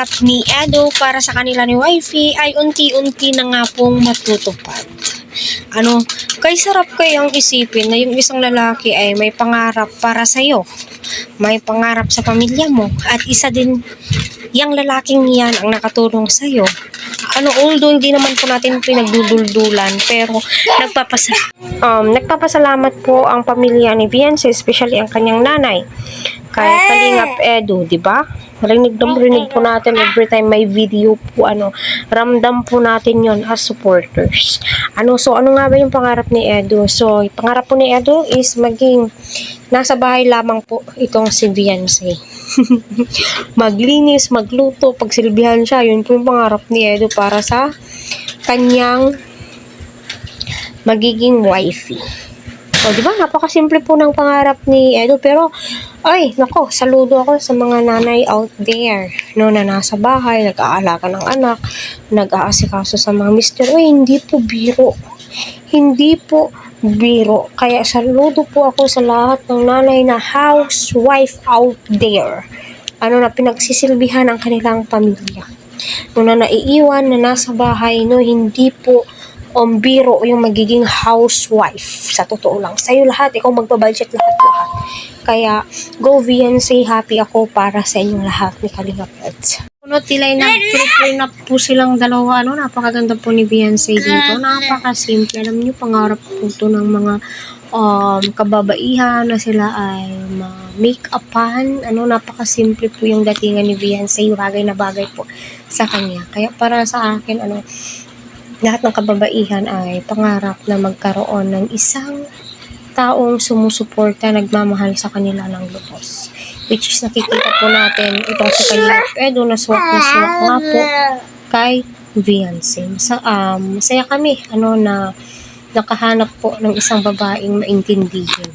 pangarap ni Edo para sa kanila ni Wifey ay unti-unti na nga pong matutupad. Kay sarap kayang isipin na yung isang lalaki ay may pangarap para sa'yo, may pangarap sa pamilya mo, at isa din yung lalaking yan ang nakatulong sa'yo. Although hindi naman po natin pinagduduldulan, pero nagpapasalamat po ang pamilya ni Viance, especially ang kanyang nanay, kay Kalingap Edo, di ba? Rinig po natin every time may video po, ramdam po natin yon as supporters. So ano nga ba yung pangarap ni Edo? So, pangarap po ni Edo is maging nasa bahay lamang po itong si Viance. Maglinis, magluto, pagsilbihan siya, yun po yung pangarap ni Edo para sa kanyang magiging wifey. O, diba? Napakasimple po ng pangarap ni Edo, pero saludo ako sa mga nanay out there, na nasa bahay, nag-aalaga ng anak, nag-aasikaso sa mga mister. Hindi po biro. Hindi po biro. Kaya saludo po ako sa lahat ng nanay na housewife out there. Na pinagsisilbihan ang kanilang pamilya. Na naiiwan na nasa bahay, hindi po biro yung magiging housewife. Sa totoo lang. Sa'yo lahat, ikaw magbabudget lahat-lahat. Kaya, go Viance, happy ako para sa inyong lahat ni Kalingap Eds. Tilay nag-prepare na po silang dalawa. Napakaganda po ni Viance dito. Napakasimple. Alam niyo, pangarap po ito ng mga kababaihan na sila ay make-upan. Napakasimple po yung datingan ni Viance. Bagay na bagay po sa kanya. Kaya para sa akin, lahat ng kababaihan ay pangarap na magkaroon ng isang taong sumusuporta, nagmamahal sa kanila ng lubos. Which is nakikita po natin itong si Kalingap Edo na swak nga po kay Viance. Masaya kami na nakahanap po ng isang babaeng maintindihin.